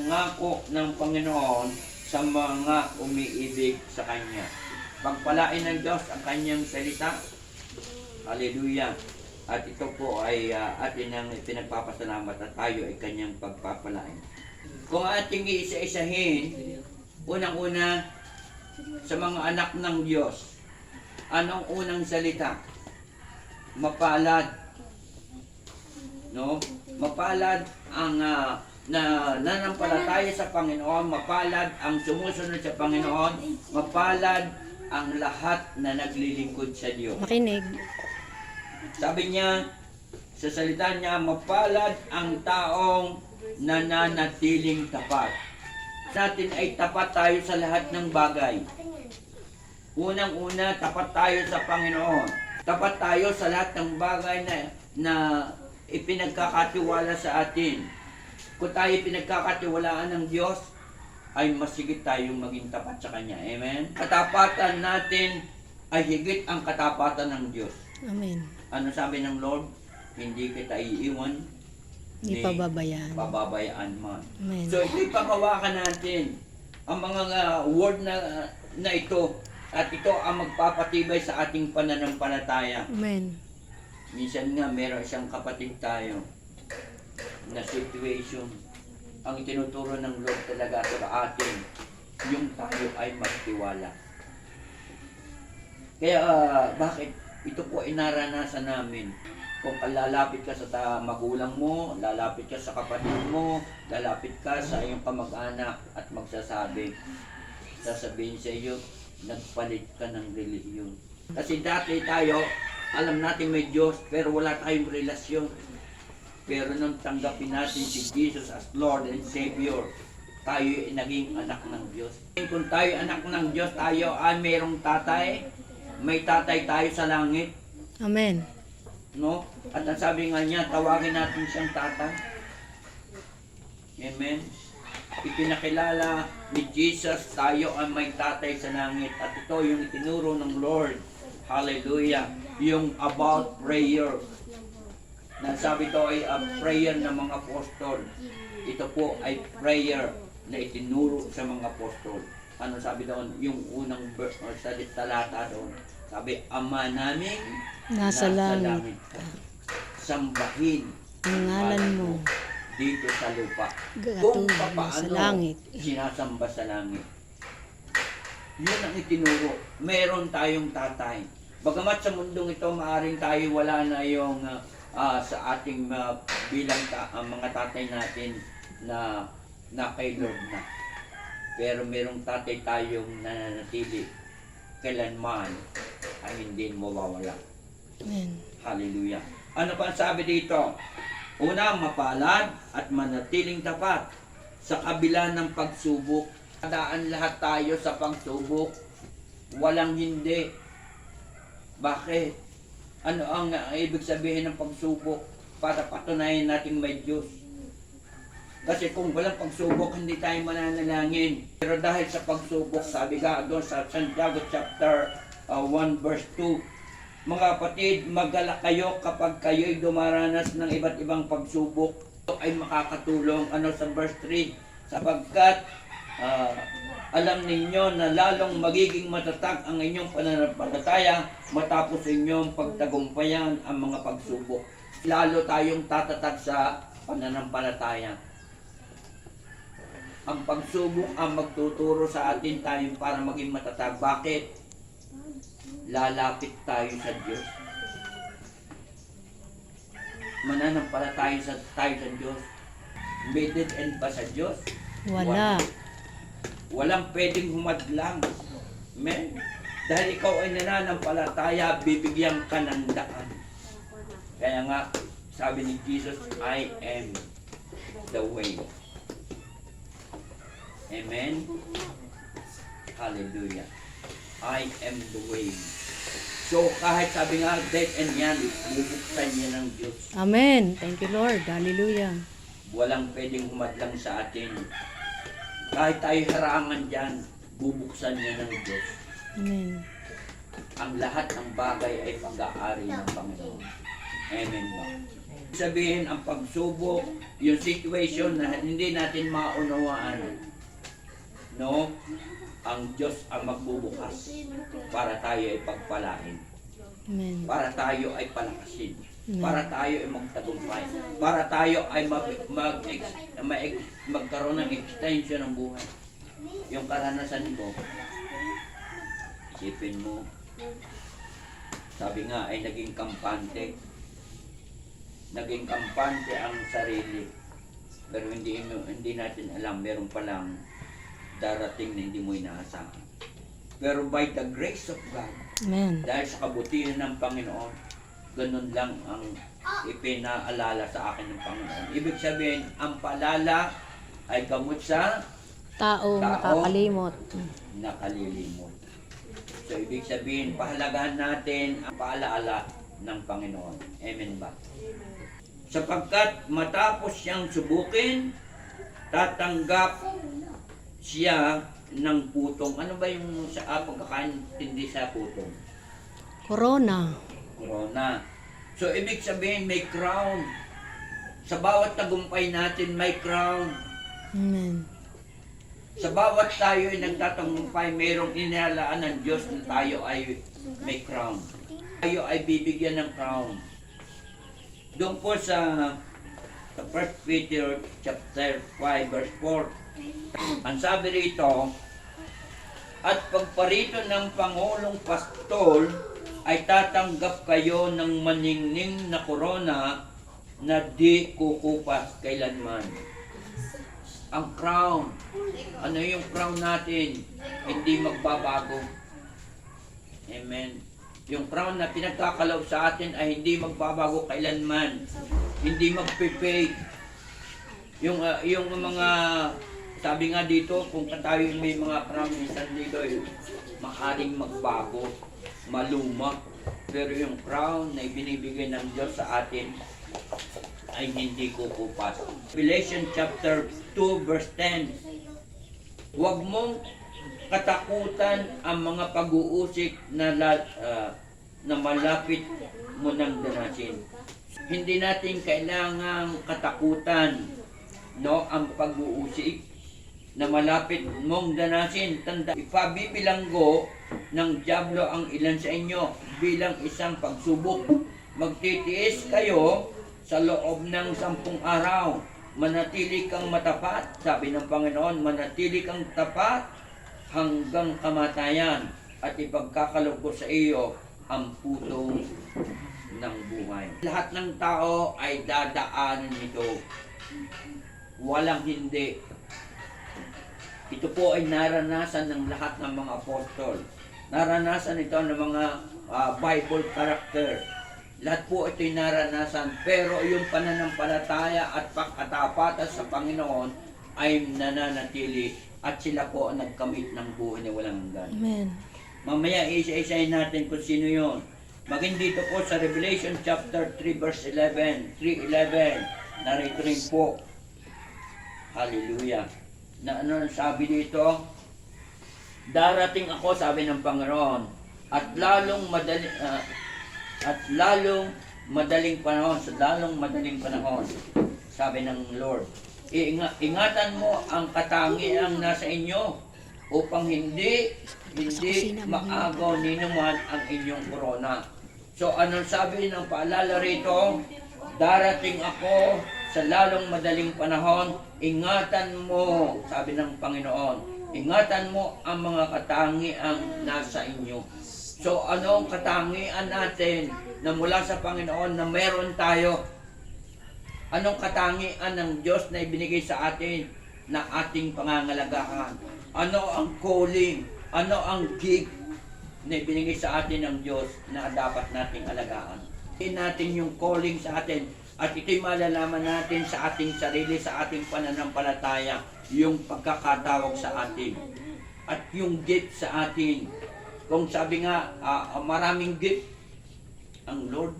pangako ng Panginoon sa mga umiibig sa Kanya. Pagpalain ng Diyos ang Kanyang salita. Hallelujah. At ito po ay atin ang pinagpapasalamat at tayo ay Kanyang pagpapalain. Kung ating iisa-isahin, unang-una sa mga anak ng Diyos, anong unang salita? Mapalad. No? Mapalad ang nanampalataya sa Panginoon, mapalad ang sumusunod sa Panginoon, mapalad ang lahat na naglilingkod sa Diyos. Makinig. Sabi niya, sa salita niya, mapalad ang taong nananatiling tapat. Sa atin ay tapat tayo sa lahat ng bagay. Unang-una, tapat tayo sa Panginoon. Tapat tayo sa lahat ng bagay na ipinagkakatiwala sa atin. Kung tayo pinagkakatiwalaan ng Diyos, ay masigit tayong maging tapat sa Kanya. Amen? Katapatan natin ay higit ang katapatan ng Diyos. Amen. Ano sabi ng Lord? Hindi kita iiwan, Hindi pababayaan. pababayaan man. Amen. So ito'y panghawakan natin ang mga word na ito, at ito ang magpapatibay sa ating pananampalataya. Amen. Minsan nga meron isang kapatid tayo na situation, ang tinuturo ng Lord talaga sa atin, yung tayo ay magtiwala. Kaya bakit? Ito po ay naranasan namin. Kung lalapit ka sa magulang mo, lalapit ka sa kapatid mo, lalapit ka sa iyong kamag-anak at sasabihin sa iyo, nagpalit ka ng relihiyon. Kasi dati tayo, alam natin may Diyos, pero wala tayong relasyon. Pero nung tanggapin natin si Jesus as Lord and Savior, tayo ay naging anak ng Diyos. Kung tayo anak ng Diyos, tayo ay mayroong tatay, may tatay tayo sa langit. Amen. No? At ang sabi nga niya, tawagin natin siyang tatay. Amen. Ipinakilala ni Jesus, tayo ay may tatay sa langit. At ito yung itinuro ng Lord. Hallelujah. Yung about prayer. Nasabi ito ay a prayer ng mga apostol. Ito po ay prayer na itinuro sa mga apostol. Ano sabi doon? Yung unang talata doon. Sabi, Ama namin Nasa langit. Sambahin Ang ngalan mo. dito sa lupa. Kung Gatuloy sa papaano langit. sinasamba sa langit. Yun ang itinuro. Meron tayong tatay. Bagamat sa mundong ito, maaaring tayo wala na yung sa ating bilang mga tatay natin na kay Lord na. Pero merong tatay tayong nananatili kailanman ay hindi mawawala. Amen. Hallelujah. Ano pa ang sabi dito? Una, mapalad at manatiling tapat sa kabila ng pagsubok. Daan lahat tayo sa pagsubok. Walang hindi. Bakit? Ano ang ibig sabihin ng pagsubok? Para patunayan natin may Diyos. Kasi kung walang pagsubok, hindi tayo mananalangin. Pero dahil sa pagsubok, sabi ka doon sa Santiago chapter 1 verse 2, mga kapatid, magalak kayo kapag kayo'y dumaranas ng iba't ibang pagsubok. Ito ay makakatulong. Ano sa verse 3? Sapagkat alam ninyo na lalong magiging matatag ang inyong pananampalataya matapos inyong pagtagumpayan ang mga pagsubok. Lalo tayong tatatag sa pananampalataya. Ang pagsubok ang magtuturo sa atin tayo para maging matatag. Bakit? Lalapit tayo sa Diyos. Mananampalataya tayo sa Diyos. May dead end ba sa Diyos? Wala. Walang pwedeng humadlang. Amen? Dahil ikaw ay nananampalataya, bibigyan ka ng daan. Kaya nga, sabi ni Jesus, I am the way. Amen? Hallelujah. I am the way. So, kahit sabi nga, dead end yan, bubuksan niya ng Diyos. Amen. Thank you, Lord. Hallelujah. Walang pwedeng humadlang sa atin. Kahit tayo harangan dyan, bubuksan niya ng Diyos. Amen. Ang lahat ng bagay ay pag-aari ng Panginoon. Amen ba? Sabihin ang pagsubok, yung situation na hindi natin maunawaan. No? Ang Diyos ang magbubukas para tayo ay pagpalain. Amen. Para tayo ay palakasin. Amen. Para tayo ay magtagumpay. Para tayo ay magkaroon ng extension ng buhay. Yung karanasan ko, isipin mo, sabi nga ay naging kampante. Naging kampante ang sarili. Pero hindi natin alam, meron palang darating na hindi mo inaasahan. Pero by the grace of God, Amen. dahil sa kabutihan ng Panginoon, ganun lang ang ipinaalala sa akin ng Panginoon. Ibig sabihin, ang paalala ay gamot sa Tao, nakakalimot. nakalilimot. So, ibig sabihin, pahalagahan natin ang paalaala ng Panginoon. Amen ba? Sapagkat matapos siyang subukin, tatanggap siya ng putong. Ano ba yung sa pagkakaintindi sa putong? Corona. Corona. So, ibig sabihin, may crown. Sa bawat tagumpay natin, may crown. Amen. Sa bawat tayo ay nagtatagumpay, mayroong inihalaan ng Diyos na tayo ay may crown. Tayo ay bibigyan ng crown. Doon po sa 1 Peter chapter 5 verse 4, ang sabi rito, at pagparito ng Pangulong Pastol ay tatanggap kayo ng maningning na korona na di kukupas kailanman. Ang crown, ano yung crown natin? Hindi magbabago. Amen. Yung crown na pinagkakalaw sa atin ay hindi magbabago kailanman. Hindi magpe-fade. Yung mga, sabi nga dito, kung tayo may mga crown minsan dito, makaring magbago, maluma. Pero yung crown na ibinibigay ng Diyos sa atin ay hindi kukupas. Revelation chapter 2 verse 10. Huwag mong katakutan ang mga pag-uusik na malapit mo nang danasin. Hindi natin kailangang katakutan, no, ang pag-uusik na malapit mong danasin. Tanda, ipabibilanggo ng dyablo ang ilan sa inyo bilang isang pagsubok. Magtitiis kayo sa loob ng 10 araw. Manatili kang matapat, sabi ng Panginoon, manatili kang tapat hanggang kamatayan at ipagkakaloob ko sa iyo ang putong ng buhay. Lahat ng tao ay dadaanan nito. Walang hindi. Ito po ay naranasan ng lahat ng mga apostol. Naranasan ito ng mga Bible character. Lahat po ito'y naranasan, pero yung pananampalataya at pagkatapatan sa Panginoon ay nananatili at sila po ang nagkamit ng buhay na walang hanggan. Amen. Mamaya isa-isahin natin kung sino yon. Maging dito po sa Revelation chapter 3 verse 11, 3:11, narito rin po. Hallelujah. Na ano sabi dito? Darating ako, sabi ng Panginoon, at lalong madaling panahon, sabi ng Lord. Ingatan mo ang katangiang nasa inyo upang hindi maagaw ninuman ang inyong korona. So anong sabi ng paalala rito? Darating ako sa lalong madaling panahon, ingatan mo, sabi ng Panginoon, ingatan mo ang mga katangiang nasa inyo. So anong katangian natin na mula sa Panginoon na meron tayo? Anong katangian ng Diyos na ibinigay sa atin na ating pangangalagaan? Ano ang calling? Ano ang gift na ibinigay sa atin ng Diyos na dapat nating alagaan? Hindi natin yung calling sa atin at ito'y malalaman natin sa ating sarili, sa ating pananampalataya, yung pagkakatawag sa atin at yung gift sa atin. Kung sabi nga, maraming gift ang Lord,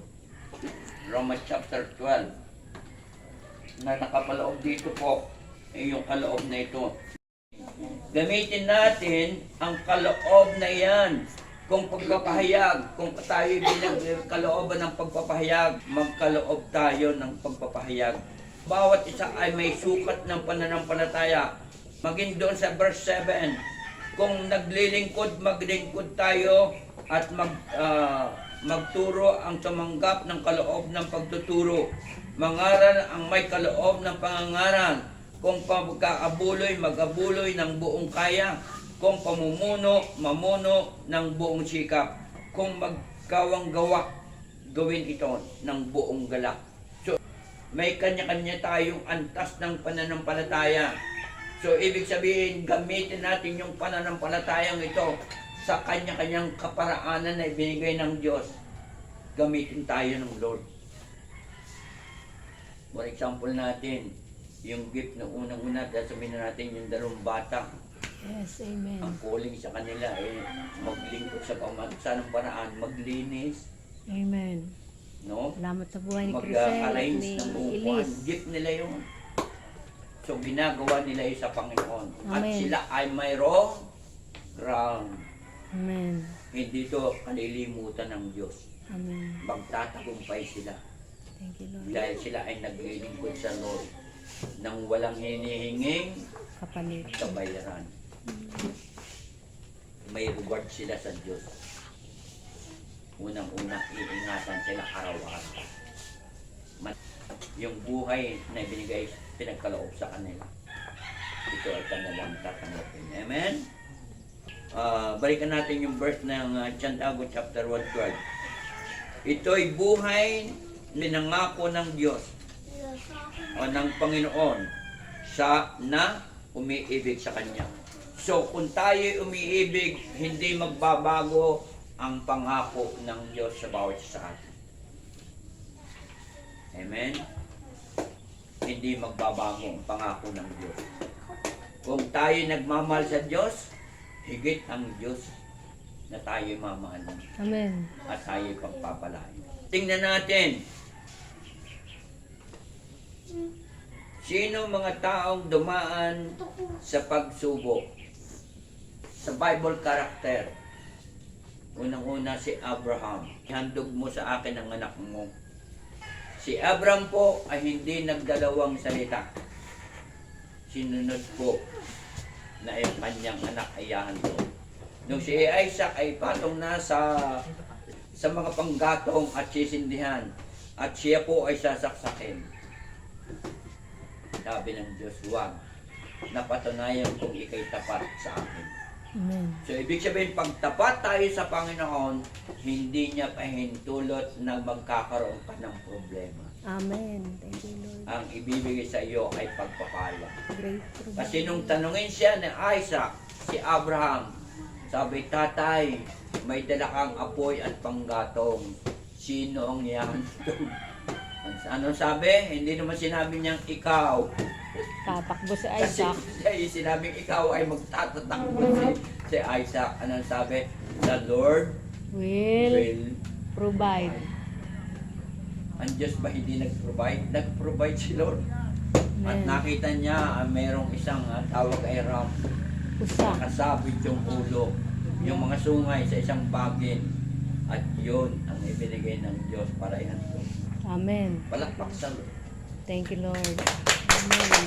Romans chapter 12, na nakapaloob dito po, yung kaloob na ito. Gamitin natin ang kaloob na yan Kung pagpapahayag, kung tayo binagkalooban ng pagpapahayag, magkaloob tayo ng pagpapahayag. Bawat isa ay may sukat ng pananampalataya. Maging doon sa verse 7, kung naglilingkod, maglingkod tayo at magturo ang tumanggap ng kaloob ng pagtuturo. Mangaral ang may kaloob ng pangangaral. Kung pagkaabuloy, mag-abuloy ng buong kaya. Kung pamumuno, mamuno ng buong sikap. Kung magkawang gawa, gawin ito ng buong galak. So, may kanya-kanya tayong antas ng pananampalataya. So, ibig sabihin, gamitin natin yung pananampalatayang ito sa kanya-kanyang kaparaanan na ibinigay ng Diyos. Gamitin tayo ng Lord. For example natin, yung gift na unang-una, sabihin na natin yung 2 bata. Yes, amen. Ang calling sa kanila ay maglingkod sa pamagitan ng paraan, maglinis, Amen. no? Salamat sa buhay ni Crisel at Mag-arrange ni ng upuan. Elise. Gift nila yun. So, ginagawa nila yun sa Panginoon. At Amen. sila ay mayroong ground. Amen. Hindi ito kalilimutan ng Diyos. Amen. Magtatagumpay sila. Thank you, Lord. Dahil sila ay naglilingkod sa Lord nang walang hinihinging Kapalit. kabayaran. May reward sila sa Diyos. Unang-una, iingatan sila araw-araw. Yung buhay na ibinigay, pinagkaloob sa kanila. Ito ay kanilang tatanggapin. Amen? Balikan natin yung verse ng Santiago chapter 1:12. Ito'y buhay ninangako ng Diyos o ng Panginoon sa na umiibig sa Kanya. So, kung tayo umiibig, hindi magbabago ang pangako ng Diyos sa bawat isa sa atin. Amen? Hindi magbabago ang pangako ng Diyos. Kung tayo nagmamahal sa Diyos, higit ang Diyos na tayo mamahalin Amen. at tayo pagpapalain. Tingnan natin. Sino mga taong dumaan sa pagsubok? Sa Bible character. Unang-una si Abraham. Handog mo sa akin ang anak mo. Si Abraham po ay hindi nagdalawang salita. Sinunod po na yung kanyang anak ay handog. Nung si Isaac ay patong na sa mga panggatong at sisindihan at siya po ay sasaksakin. Sabi ng Diyos, huwag. Napatunayan kung ikay tapat sa akin. Amen. So, ibig sabihin, pag tapat tayo sa Panginoon, hindi niya pahintulot na magkakaroon ka ng problema. Amen. Thank you, Lord. Ang ibibigay sa iyo ay pagpapala. Great provider. Kasi nung tanungin siya ni Isaac, si Abraham, sabi, tatay, may dala kang apoy at panggatong. Sino ang yan? Anong sabi? Hindi naman sinabi niyang ikaw. Tatakbo si Kasi Isaac. sinabing ikaw ay magtatatakbo si Isaac. Anong sabi? The Lord Will will provide. Ang Diyos ba hindi nag-provide? Nag-provide si Lord. At Amen. nakita niya mayroong isang tawag ay ram. Usa. Nakasabit yung ulo. Yung mga sungay sa isang bagin. At yun ang ibinigay ng Diyos para ihandog. Amen. Palakpak sa Lord. Thank you, Lord. Amen.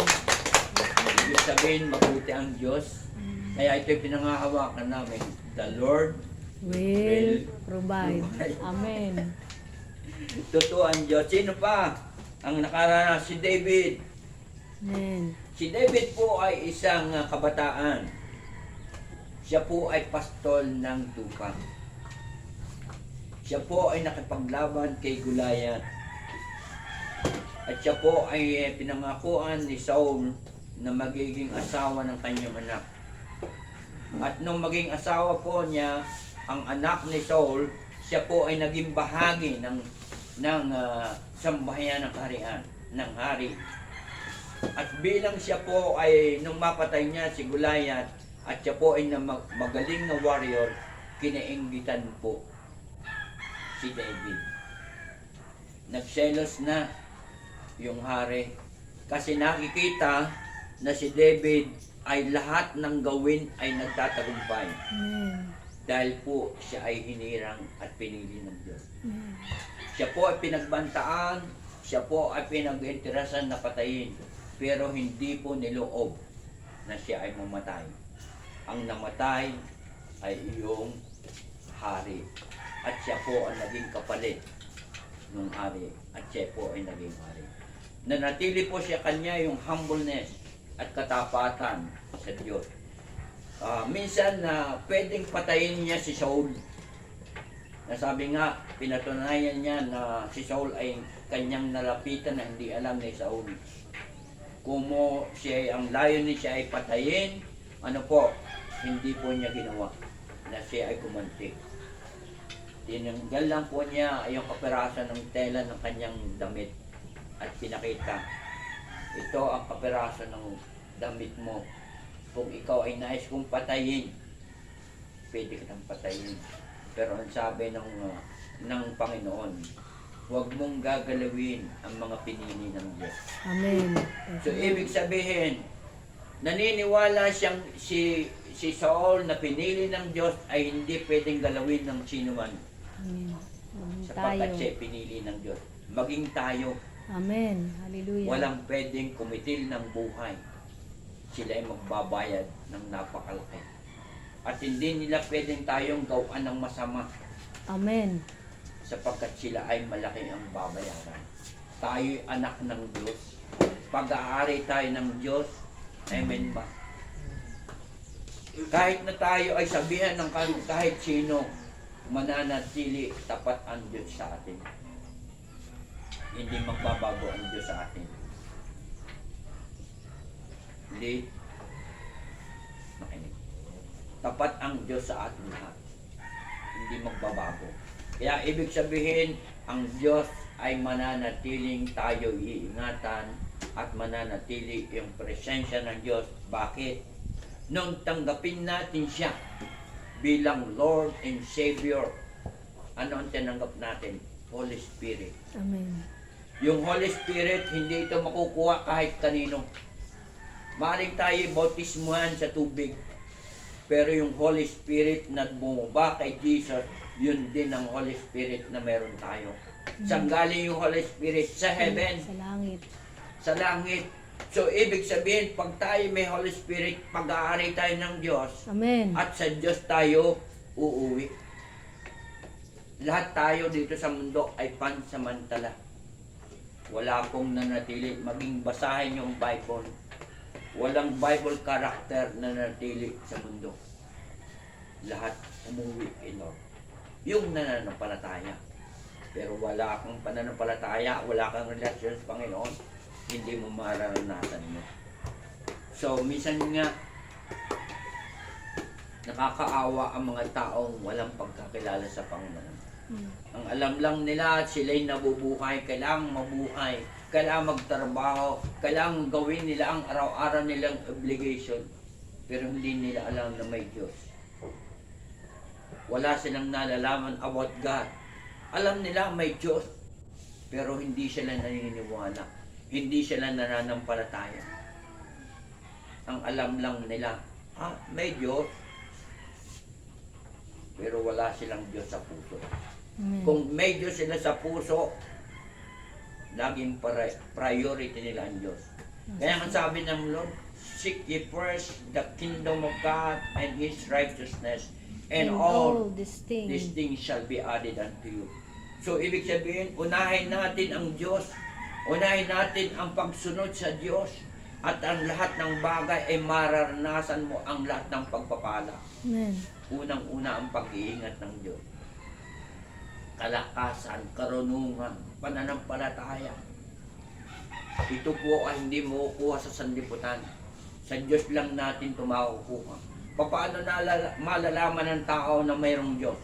Ibig sabihin, mabuti ang Diyos. Kaya ito'y pinangahawakan namin. The Lord Will provide. Amen. Totoo ang Diyos. Sino pa ang nakaranas? Si David. Amen. Si David po ay isang kabataan. Siya po ay pastol ng tupa. Siya po ay nakipaglaban kay Goliath. At siya po ay pinangakuan ni Saul na magiging asawa ng kanyang anak. At nung maging asawa po niya, ang anak ni Saul, siya po ay naging bahagi ng sambahayan ng kaharian, ng hari. At bilang siya po ay, nung mapatay niya si Goliath, at siya po ay magaling na warrior, kinainggitan po si David. Nagselos na yung hari kasi nakikita na si David ay lahat ng gawin ay nagtatagumpay. Amen. dahil po siya ay hinirang at pinili ng Diyos. Amen. Siya po ay pinagbantaan, siya po ay pinag-interasan na patayin, pero hindi po niloob na siya ay mamatay. Ang namatay ay iyong hari. At siya po ang naging kapalit ng hari. At siya po ay naging hari. Nanatili po siya kanya yung humbleness at katapatan sa Diyos. Minsan na pwedeng patayin niya si Saul. Nasabi nga, pinatunayan niya na si Saul ay kanyang nalapitan na hindi alam ni Saul. Kung siya ay ang layunin siya ay patayin, ano po, hindi po niya ginawa na siya ay kumantik. Tinanggal lang po niya yung kaperasan ng tela ng kanyang damit at pinakita, ito ang kaperasan ng damit mo. Kung ikaw ay nais kong patayin, pwede kitang patayin. Pero ang sabi ng Panginoon, huwag mong gagalawin ang mga pinili ng Diyos. Amen. So, ibig sabihin, naniniwala siyang si Saul na pinili ng Diyos ay hindi pwedeng galawin ng sino man. Amen. Maging tayo. Sapagkat siya pinili ng Diyos. Maging tayo, Amen. Hallelujah. walang pwedeng kumitil ng buhay. Sila ay magbabayad ng napakalaki. At hindi nila pwedeng tayong gawan ng masama Amen. sapagkat sila ay malaki ang babayaran. Tayo'y anak ng Diyos. Pag-aari tayo ng Diyos. Amen ba? Kahit na tayo ay sabihan ng kahit sino, mananatili tapat ang Diyos sa atin. Hindi magbabago ang Diyos sa atin. Hindi. Makinig. Tapat ang Diyos sa atin lahat. Hindi magbabago. Kaya ibig sabihin, ang Diyos ay mananatiling tayo iingatan at mananatili yung presensya ng Diyos. Bakit? Nung tanggapin natin siya bilang Lord and Savior, ano ang tinanggap natin? Holy Spirit. Amen. Yung Holy Spirit, hindi ito makukuha kahit kanino. Maaaring tayo bautismuhan sa tubig. Pero yung Holy Spirit na bumaba kay Jesus, yun din ang Holy Spirit na meron tayo. Saan galing yung Holy Spirit? Sa heaven, Sa langit. sa langit. So, ibig sabihin, pag tayo may Holy Spirit, pag-aari tayo ng Diyos, Amen. at sa Diyos tayo uuwi. Lahat tayo dito sa mundo ay pansamantala. Wala pong nanatili. Maging basahin yung Bible. Walang Bible character na nanatili sa mundo. Lahat umuwi Lord. Yung nananampalataya. Pero wala kang pananampalataya, wala kang relasyon sa Panginoon, hindi mo mararanasan mo. So, minsan nga, nakakaawa ang mga taong walang pagkakilala sa Panginoon. Ang alam lang nila, sila'y nabubuhay, kailangang mabuhay, kailangang magtrabaho, kailangang gawin nila ang araw-araw nilang obligation. Pero hindi nila alam na may Diyos. Wala silang nalalaman about God. Alam nila may Diyos, pero hindi sila naniniwala. Hindi sila nananampalataya. Ang alam lang nila, may Diyos, pero wala silang Diyos sa puso. Amen. Kung may Diyos sila sa puso, laging priority nila ang Diyos. Kaya ang sabi ng Lord, seek ye first the kingdom of God and His righteousness, and all these these things. things shall be added unto you. So, ibig sabihin, unahin natin ang Diyos, unahin natin ang pagsunod sa Diyos, at ang lahat ng bagay ay mararanasan mo ang lahat ng pagpapala. Amen. Unang-una ang pag-iingat ng Diyos. Kalakasan, karunungan, pananampalataya. Ito po ay hindi mo kuha sa sanlibutan. Sa Diyos lang natin ito makukuha. Paano malalaman ng tao na mayroong Diyos?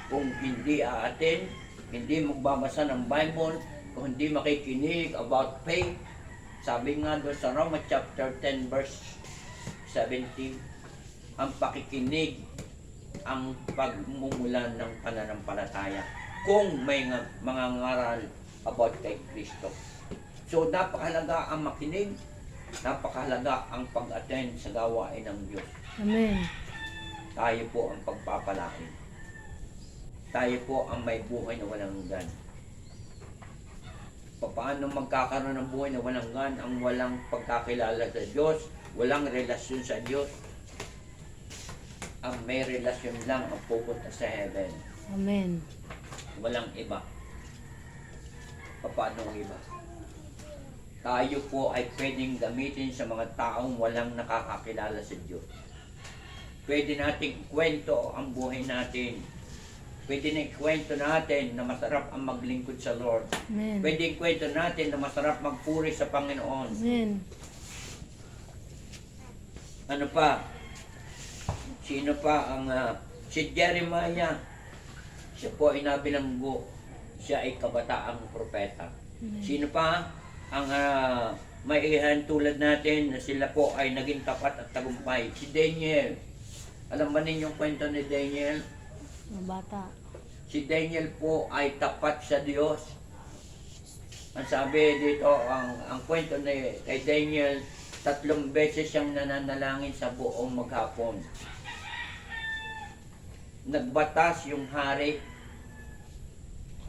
Kung hindi aatin, hindi magbabasa ng Bible, kung hindi makikinig about faith. Sabi nga doon sa Roma chapter 10 verse 17, ang pakikinig ang pagmumulan ng pananampalataya kung may mga ngaral about kay Kristo. So napakahalaga ang makinig, napakahalaga ang pag-attend sa gawain ng Diyos. Amen. tayo po ang pagpapalain. Tayo po ang may buhay na walang hanggan. Paano magkakaroon ng buhay na walang hanggan ang walang pagkakilala sa Diyos, walang relasyon sa Diyos? Ang may relasyon lang ang pupunta sa heaven. Amen. Walang iba. Paano ang iba? Tayo po ay pwedeng gamitin sa mga taong walang nakakakilala sa Diyos. Pwede nating kwento ang buhay natin. Pwede na ikwento natin na masarap ang maglingkod sa Lord. Amen. Pwede ikwento natin na masarap magpuri sa Panginoon. Amen. Ano pa? Sino pa ang si Jeremiah? Siya po ay nabilanggo. Siya ay kabataang propeta. Amen. Sino pa ang maihan tulad natin na sila po ay naging tapat at tagumpay? Si Daniel. Alam ba ninyong kwento ni Daniel? Mga bata. Si Daniel po ay tapat sa Diyos. Ang sabi dito, ang kwento ni kay Daniel, 3 beses siyang nananalangin sa buong maghapon. Nagbatas yung hari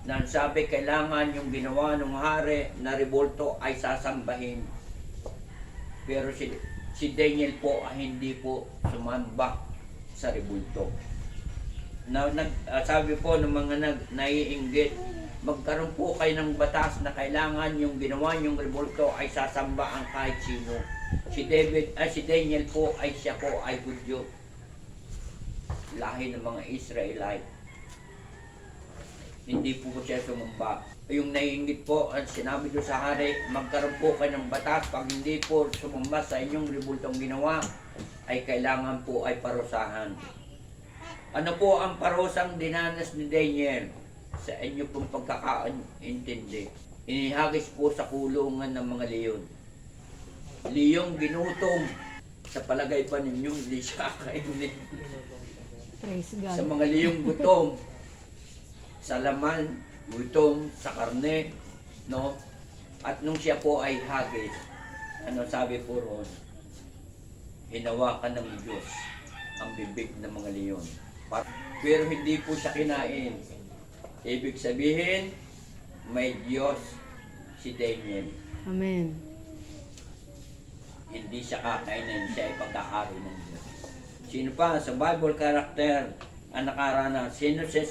na sabi kailangan yung ginawa ng hari na revolto ay sasambahin. Pero si Daniel po ay hindi po sumamba sa revolto. Sabi po ng mga naiinggit, magkaroon po kayo ng batas na kailangan yung ginawa yung revolto ay sasamba ang kahit sino. Si Daniel po ay siya po ay Hudyo. Lahi ng mga Israelite. Hindi po siya sumamba. Yung naiinggit po, sinabi doon sa hari, magkaroon po kayo ng batas. Pag hindi po sumamba sa inyong revoltong ginawa, ay kailangan po ay parusahan. Ano po ang parusang dinanas ni Daniel? Sa inyo pong pagkakaintindi. Inihagis po sa kulungan ng mga leyon. Leyong ginutom. Sa palagay pa ninyo, hindi siya kainin. Praise Sa God. mga leyong gutom. Sa laman, gutom, sa karne, no? At nung siya po ay hagis, ano sabi po roon? Hinawakan ng Diyos ang bibig ng mga leyon. Pero hindi po siya kinain. Ibig sabihin, may Diyos si Daniel. Amen. Hindi siya kakainin, siya ay pagkakari ng Diyos. Sino pa sa Bible character ang nakaranas? Sino siya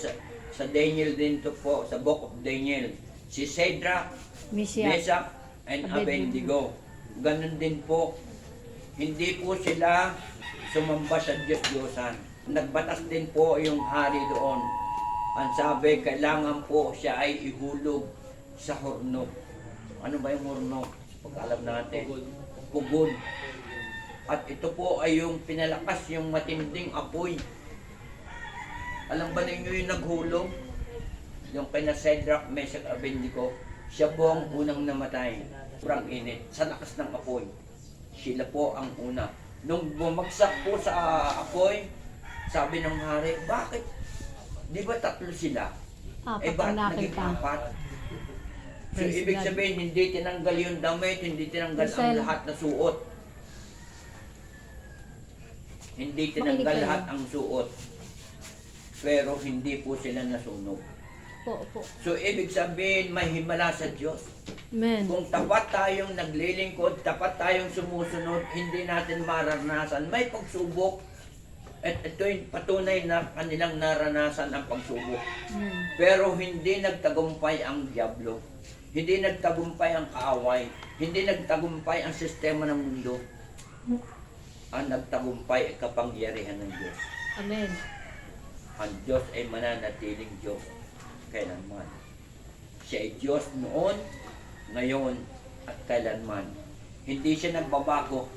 sa Daniel din to po, sa Book of Daniel? Si Shadrach, Meshach. Meshach, and Abednego. Ganun din po. Hindi po sila sumamba sa Diyos-Diyosan. Nagbatas din po yung hari doon. Ang sabi, kailangan po siya ay ihulog sa horno. Ano ba yung horno? Pag alam natin. Pugod. At ito po ay yung pinalakas yung matinding apoy. Alam ba ninyo yung naghulog? Yung kina Shadrach, Meshach, Abednego, siya po ang unang namatay. Sobrang init. Sa lakas ng apoy. Sila po ang una. Nung bumagsak po sa apoy, sabi ng hari, bakit? Di ba 3 sila? Apat Bakit ang naging nakita. 4? So, Praise ibig God. sabihin, hindi tinanggal yung damit, hindi tinanggal ang Giselle. lahat na suot. Hindi tinanggal Makinig kayo. lahat ang suot. Pero hindi po sila nasunog. Po. So, ibig sabihin, may himala sa Diyos. Amen. Kung tapat tayong naglilingkod, tapat tayong sumusunod, hindi natin mararanasan. May pagsubok. At ito yung patunay na kanilang naranasan ang pagsubok. Amen. Pero hindi nagtagumpay ang diablo. Hindi nagtagumpay ang kaaway. Hindi nagtagumpay ang sistema ng mundo. Ang nagtagumpay ay kapangyarihan ng Diyos. Amen. Ang Diyos ay mananatiling Diyos kailanman. Siya ay Diyos noon, ngayon, at kailanman. Hindi siya nagbabago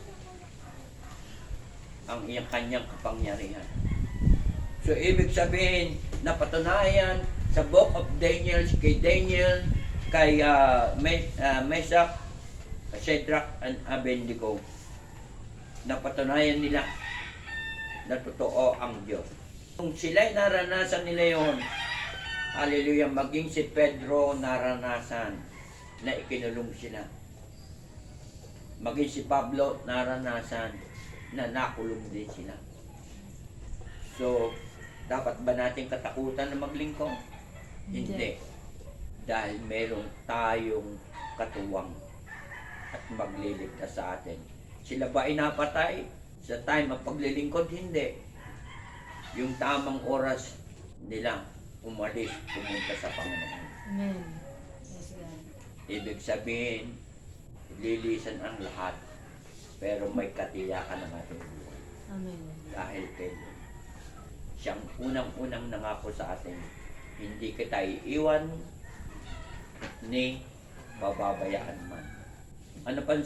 ang iyang kanyang kapangyarihan. So, ibig sabihin, napatunayan sa Book of Daniel, kay Daniel, kay Meshach, Shadrach, and Abednego, napatunayan nila na totoo ang Diyos. Kung sila'y naranasan nila yon, hallelujah, maging si Pedro naranasan na ikinulong sila. Maging si Pablo naranasan na nakulong din sila. So So, dapat ba natin katakutan na maglingkod? Hindi. Dahil meron tayong katuwang at magliligtas sa atin. Sila ba ay napatay sa time ng paglilingkod? Hindi. Yung tamang oras nila umalis, pumunta sa Panginoon. Amen. Praise God. Ibig sabihin, lilisan ang lahat. Pero may katiyakan ng ating buhay. Amen. Dahil kay siyang unang-unang nangako sa atin, hindi kita iiwan ni bababayaan man. Ano pa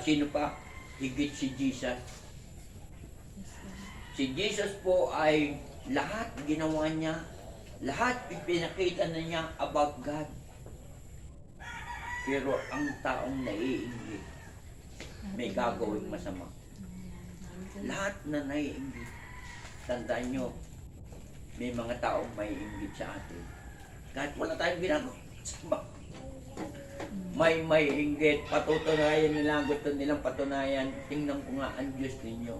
sino pa? Higit si Jesus. Praise God. Si Jesus po ay lahat ginawa niya, lahat ipinakita na niya about God. Pero ang taong naiinggit, may gagawing masama. Lahat na naiinggit. Tandaan nyo, may mga taong may inggit sa atin. Kahit wala tayong ginagawa. May inggit, patutunayan nila, gusto nilang patunayan, tingnan ko nga ang Diyos ninyo.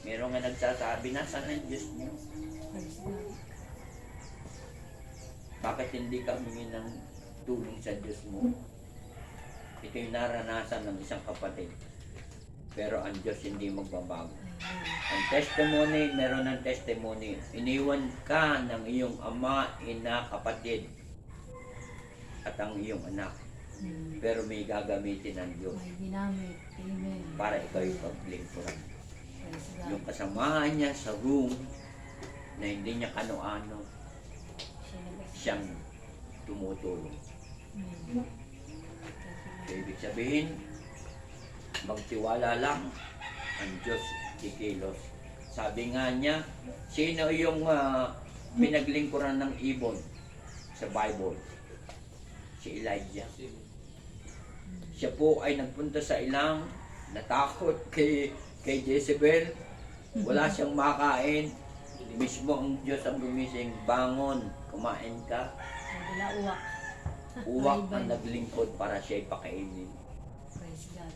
Meron nga nagsasabi, nasaan ang Diyos niyo? Praise God. Bakit hindi ka humingi ng tulong sa Diyos mo? Ito yung naranasan ng isang kapatid. Pero ang Diyos hindi magbabago. Amen. Ang testimony, meron ng testimony. Iniwan ka ng iyong ama, ina, kapatid, at ang iyong anak. Pero may gagamitin ng Diyos May ginamit. Amen. para ikaw yung paglingkuran. Praise God. Yung kasamahan niya sa room na hindi niya kano-ano, siyang tumutulong. Amen. So, ibig sabihin, magtiwala lang ang Diyos kikilos. Sabi nga niya, sino yung pinaglingkuran ng ibon sa Bible? Si Elijah. Siya po ay nagpunta sa ilang, natakot kay Jezebel. Wala siyang makain. Mismo ang Diyos ang gumising, bangon, kumain ka. Wala uwak. Uwak ang Amen. naglingkod para siya'y pakainin. Praise God.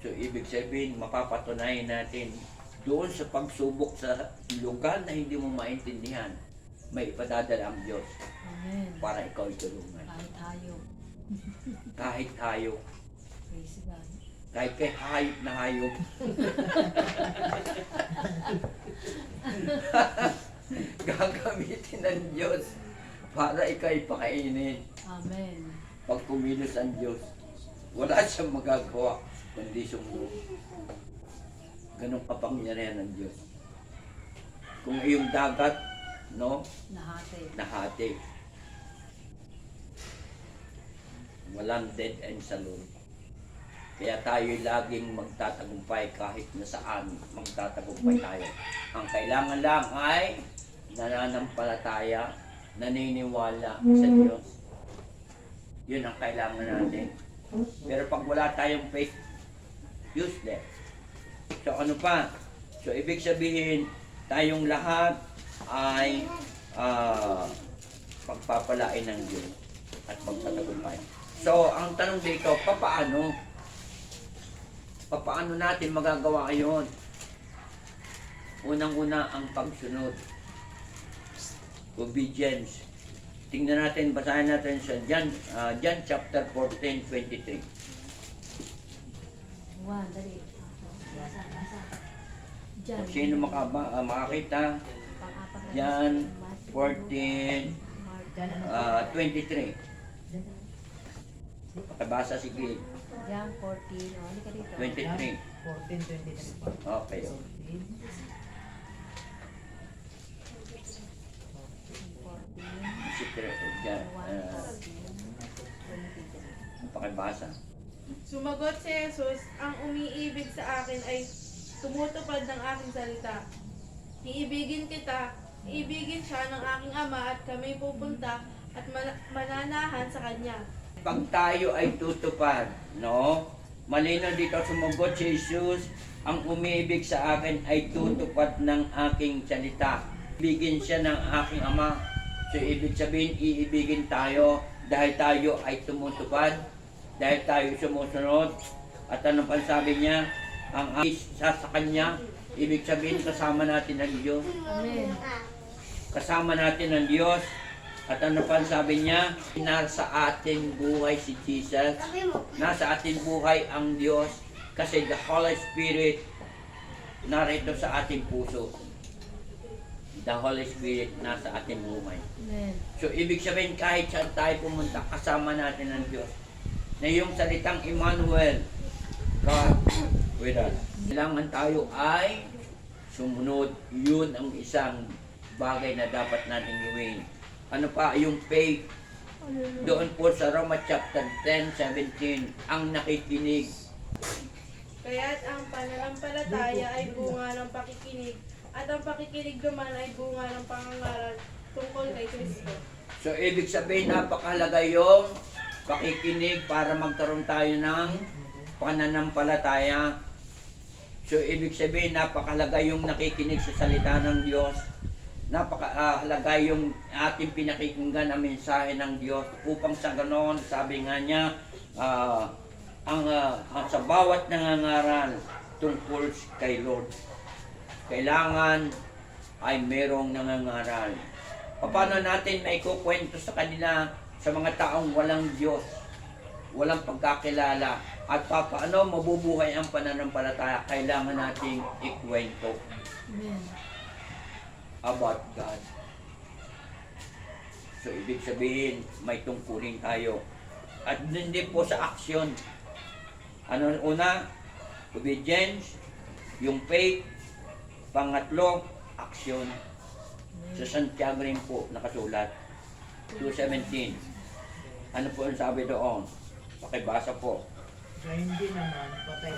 So, ibig sabihin, mapapatunayan natin doon sa pagsubok sa lugar na hindi mo maintindihan, may ipadadala ang Diyos Amen. para ikaw itulungan. Kahit tayo. Kahit tayo, Praise God. kahit kay hayop na hayop. Gagamitin ng Diyos para ikaw ipakainin. Amen. Pag kumilos ang Diyos, wala siyang magagawa kundi sumunod. Ganong kapangyarihan ng Diyos. Kung iyong dagat, no, Nahati. nahati. Walang dead end sa loob. Kaya tayo laging magtatagumpay kahit nasaan magtatagumpay tayo. Ang kailangan lang ay nananampalataya, naniniwala sa Diyos. Yun ang kailangan natin. Pero pag wala tayong faith, useless. So ano pa? So ibig sabihin, tayong lahat ay pagpapalain ng Diyos at magtatagumpay. So ang tanong dito, papaano? Paano natin magagawa yun? Unang-una ang pagsunod. Obedience. Tingnan natin, basahin natin sa John chapter 14:23. One, dali. Basa. Diyan. Kung sino makakita, Pang-apat na John verse. 14:23. Pakibasa si Glenn. John 14. Oh, halika dito. 23. 14:23 po. Okay. 14. Si John, 1, pakibasa. Sumagot si Jesus, ang umiibig sa akin ay tumutupad ng aking salita. Iibigin kita, iibigin siya ng aking ama at kami pupunta at mananahan sa kanya. Pag tayo ay tutupad, no? Malinaw dito sumagot si Jesus, ang umiibig sa akin ay tutupad ng aking salita. Ibigin siya ng aking ama. So ibig sabihin, iibigin tayo dahil tayo ay tumutupad, dahil tayo sumusunod. At ano pa sabi niya? ang isa sa Kanya, ibig sabihin kasama natin ang Diyos. Amen. Kasama natin ang Diyos. At ano pa ang sabi niya? Nasa ating buhay si Jesus. Nasa ating buhay ang Diyos. Kasi the Holy Spirit narito sa ating puso. The Holy Spirit nasa ating buhay. Amen. So, ibig sabihin kahit saan tayo pumunta, kasama natin ang Diyos. Na yung salitang Emmanuel, God with us. Kailangan tayo ay sumunod. Yun ang isang bagay na dapat natin gawin. Ano pa? Yung faith. Doon po sa Roma chapter 10:17, ang nakikinig. Kaya't ang pananampalataya ay bunga ng pakikinig, at ang pakikinig naman ay bunga ng pangangaral tungkol kay Kristo. So, ibig sabihin, napakahalaga yung pakikinig para magkaroon tayo ng pananampalataya. So, ibig sabihin, napakahalaga yung nakikinig sa salita ng Diyos. Napakahalaga yung ating pinakikinggan ang mensahe ng Diyos upang sa ganoon, sabi nga niya, sa bawat nangangaral tungkol kay Lord, kailangan ay merong nangangaral. Paano natin maikukwento sa kanila, sa mga taong walang Diyos, walang pagkakilala, at paano mabubuhay ang pananampalataya? Kailangan nating ikwento Amen. about God. So, ibig sabihin, may tungkulin tayo. At hindi po sa aksyon. Ano una? Obedience, yung faith, pangatlo, aksyon. Sa Santiago rin po nakasulat, 2:17. Ano po ang sabi doon? Pakibasa po. Kaya hindi naman, patay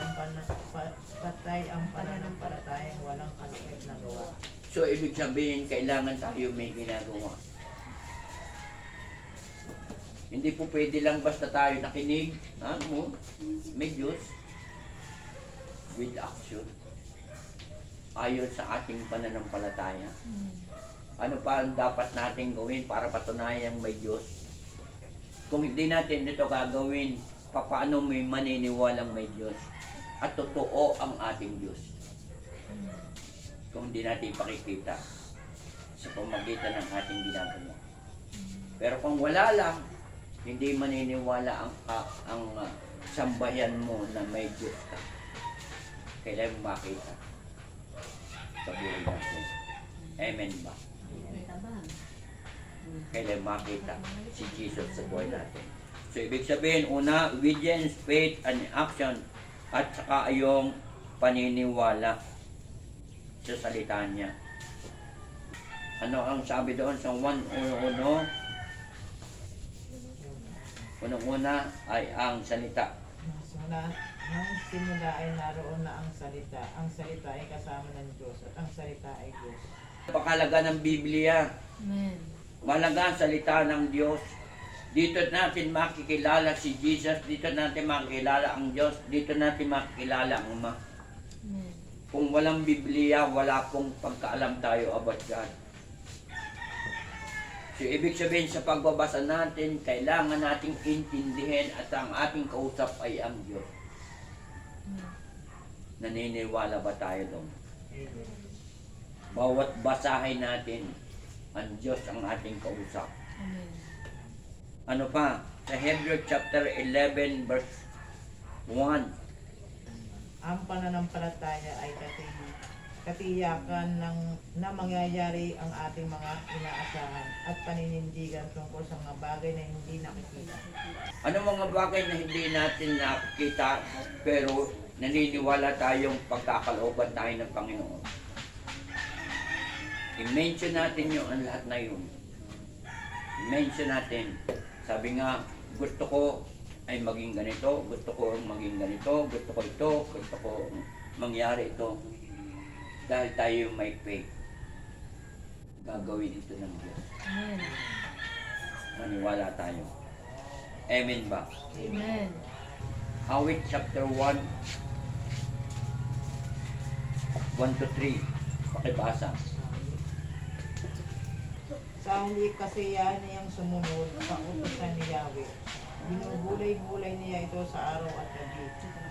ang pananampalatayang walang kalakit na gawa. So, ibig sabihin, kailangan tayo may ginagawa. Hindi po pwede lang basta tayo nakinig, may Diyos, with action. Ayon sa ating pananampalataya. Ano pa ang dapat natin gawin para patunayan may Diyos? Kung hindi natin ito gagawin, paano may maniniwalang may Diyos? At totoo ang ating Diyos. Kung hindi natin ipakikita sa pamagitan ng ating ginagawa. Pero kung wala lang, hindi maniniwala ang sambayan mo na may Diyos ka. Kailangan makita sa buhay natin. Amen ba? Kailangan makita si Jesus sa buhay natin. So, ibig sabihin, una, obedience, faith, and action, at saka yung paniniwala sa salita niya. Ano ang sabi doon sa 1:1? Unang-una ay ang salita. Nang simula ay naroon na ang salita. Ang salita ay kasama ng Diyos at ang salita ay Diyos. Napakahalaga ng Biblia. Amen. Malaga ang salita ng Diyos. Dito natin makikilala si Jesus. Dito natin makikilala ang Diyos. Dito natin makikilala ang Ama. Amen. Kung walang Biblia, wala pong pagkaalam tayo about God. So, ibig sabihin sa pagbabasa natin, kailangan nating intindihin at ang ating kausap ay ang Diyos. Naniniwala ba tayo doon? Bawat basahin natin, ang Diyos ang ating kausap. Amen. Ano pa? Sa Hebrews chapter 11 verse 1. Ang pananampalataya ay katiyakan na mangyayari ang ating mga inaasahan at paninindigan tungkol sa mga bagay na hindi nakikita. Ano mga bagay na hindi natin nakikita pero naniniwala tayong pagkakalooban tayo ng Panginoon? I-mention natin yung ang lahat na yun. I-mention natin. Sabi nga, gusto ko ay maging ganito, gusto ko maging ganito, gusto ko ito, gusto ko mangyari ito. Dahil tayo may faith, gagawin ito ng Diyos. Amen. Maniwala tayo. Amen ba? Amen. Awit chapter 1, 1-3. Pakibasa. Sa hindi kasiyahan niyang sumunod sa utusan ni Yahweh, binubulay-bulay niya ito sa araw at gabi.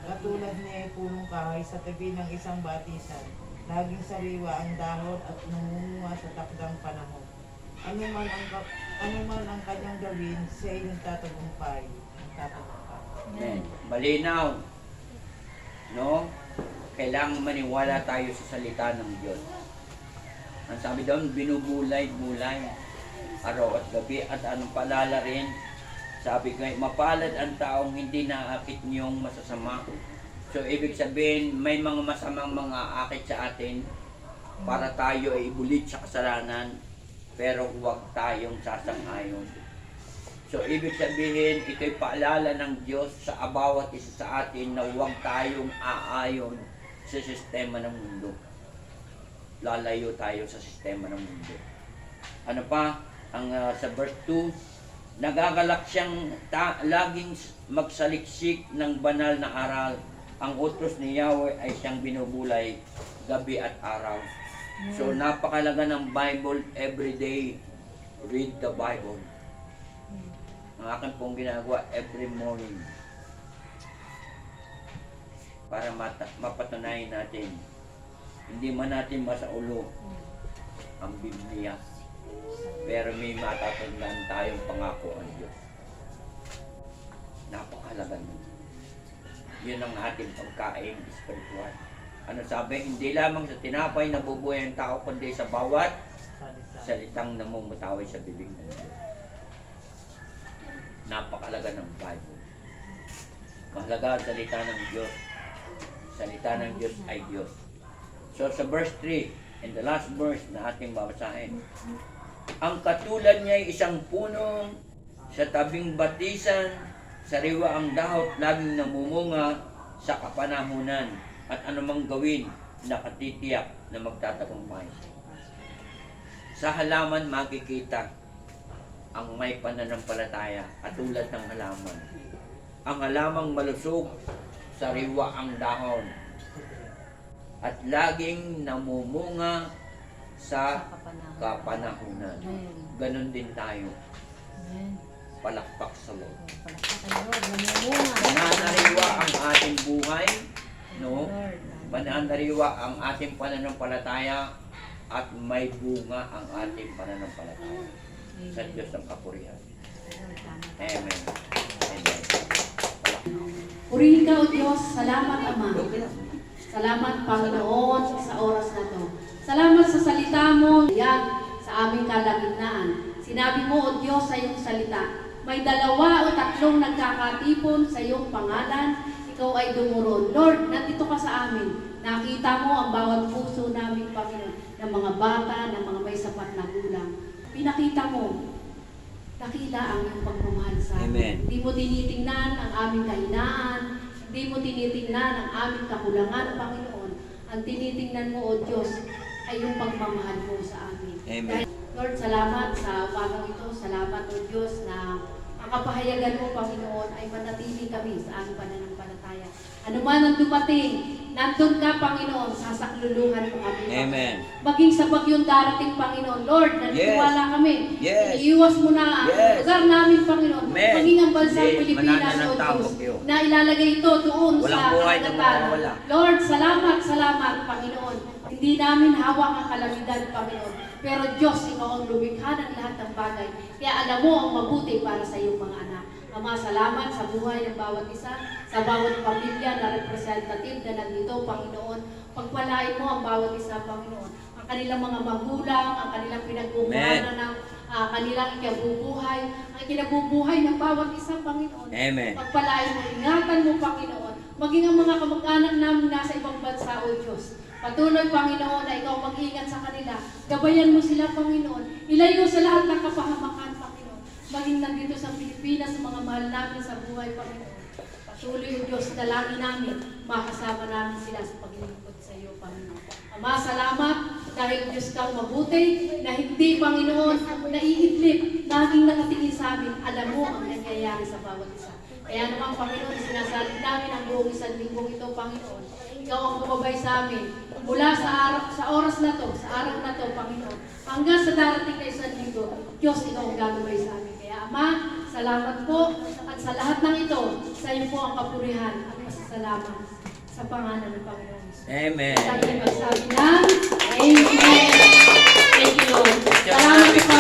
At Katulad ni punong kahoy sa tabi ng isang batisan, laging sariwa ang dahon at namumunga sa takdang panahon. Ano man ang kanyang gawin, siya yung tatagumpay. Amen. Malinaw. No? Kailangan maniwala tayo sa salita ng Diyos. Ang sabi doon, binubulay-bulay araw at gabi at anong palala rin. Sabi ko, mapalad ang taong hindi naakit niyong masasama. So, ibig sabihin, may mga masamang mga akit sa atin para tayo ay ibulit sa kasalanan, pero huwag tayong sasang-ayon. So, ibig sabihin, ito'y paalala ng Diyos sa bawat isa sa atin na huwag tayong aayon sa sistema ng mundo. Lalayo tayo sa sistema ng mundo. Ano pa? Sa verse 2, nagagalak siyang laging magsaliksik ng banal na aral. Ang utos ni Yahweh ay siyang binubulay gabi at araw. So, napakalaga ng Bible everyday. Read the Bible. Ang akin pong ginagawa every morning para mapatunayan natin. Hindi man natin masaulo ang Biblia, pero may matatandaan tayong pangako ang Diyos. Napakalaga nun. Yun ang ating pagkain spiritual. Ano sabi? Hindi lamang sa tinapay nabubuhay ang tao, kundi sa bawat salitang namumutawi sa bibig ng Diyos. Napakalaga ng Bible. Mahalaga ang salita ng Diyos. Salita ng Diyos ay Diyos. So sa verse 3, in the last verse na ating babasahin, ang katulad niya ay isang puno sa tabing batisan, sariwa ang dahot, laging namumunga sa kapanahunan, at anumang gawin, nakatitiyak na magtatagumpay. Sa halaman makikita ang may pananampalataya at tulad ng halaman. Ang halamang malusog, sariwa ang dahon, at laging namumunga sa kapanahunan. Ganon din tayo. Amen. Palakpak sa Lord. Palakpakan Lord. Namumunga. Mananariwa ang ating buhay, no? Lord. Mananariwa ang ating pananampalataya at may bunga ang ating pananampalataya sa Diyos ng kapurihan. Amen. Amen. Purihin ka, O Diyos. Salamat, Ama. Salamat, Panginoon, sa oras na to. Salamat sa salita mo, yan, sa aming kalagitnaan. Sinabi mo, O Diyos, sa iyong salita, may 2 o 3 nagkakatipon sa iyong pangalan, ikaw ay dumuron. Lord, nandito ka sa amin. Nakita mo ang bawat puso namin, Panginoon, ng mga bata, ng mga may sapat na gulang. Pinakita mo, nakita ang iyong pagmamahal sa amin. Amen. Hindi mo tinitingnan ang aming kahinaan, hindi mo tinitingnan ang aming kakulangan, Panginoon. Ang tinitingnan mo, O Diyos, ay yung pagmamahal mo sa amin. Amen. Lord, salamat sa umagang ito. Salamat, O Diyos, na ang kapahayagan mo, Panginoon, ay manatili kami sa aming pananampalataya. Ano man ang dumating, nandun ka, Panginoon, sasakluluhan mo kami. Amen. Maging sa bagyong darating, Panginoon. Lord, naniniwala kami. Yes. Iiwas mo na ang Yes. lugar namin, Panginoon. Amen. Maging ang bansang Hindi, Pilipinas, manana ng O tao, Diyos, Panginoon. na ilalagay ito doon Walang sa buhay na kalangitan. mawawala. Lord, salamat, salamat, Panginoon. Hindi namin hawak ang kalamidad, Panginoon. Pero Diyos, ikaw ang lumikha ng lahat ng bagay. Kaya alam mo ang mabuti para sa iyong mga anak. Ama, salamat sa buhay ng bawat isa, sa bawat pamilya na representative na nandito, Panginoon. Pagpalain mo ang bawat isa, Panginoon. Ang kanilang mga magulang, ang kanilang pinagbubuhanan ng kanilang ikabubuhay, ang kinabubuhay ng bawat isa, Panginoon. Amen. Pagpalain mo, ingatan mo, Panginoon. Maging ang mga kamag-anak namin nasa ibang bansa, O Diyos. Patuloy, Panginoon, na ikaw mag-ingat sa kanila. Gabayan mo sila, Panginoon. Ilayo sa lahat ng kapahamakan, Panginoon. Maging nandito sa Pilipinas, sa mga mahal namin sa buhay, Panginoon. Patuloy, O Diyos, dalangin namin. Makasama namin sila sa paglilingkod sa iyo, Panginoon. Ama, salamat dahil Diyos kang mabuti na hindi, Panginoon, naiidlip, naging nakatingin sa amin. Alam mo ang nangyayari sa bawat isa. Kaya naman, Panginoon, sinasalit namin ang buong isang linggong ito, Panginoon. Ikaw ang gumabay sa amin mula sa oras na to, sa araw na to, Panginoon, hanggang sa darating na isang linggo. Diyos, ikaw ang gagabay sa amin. Kaya, Ama, salamat po at sa lahat ng ito, sa niyo po ang kapurihan at pasasalamat sa pangalan ng Panginoon. Amen. Sabi magsabi ng Amen. Thank you, Lord. Salamat po.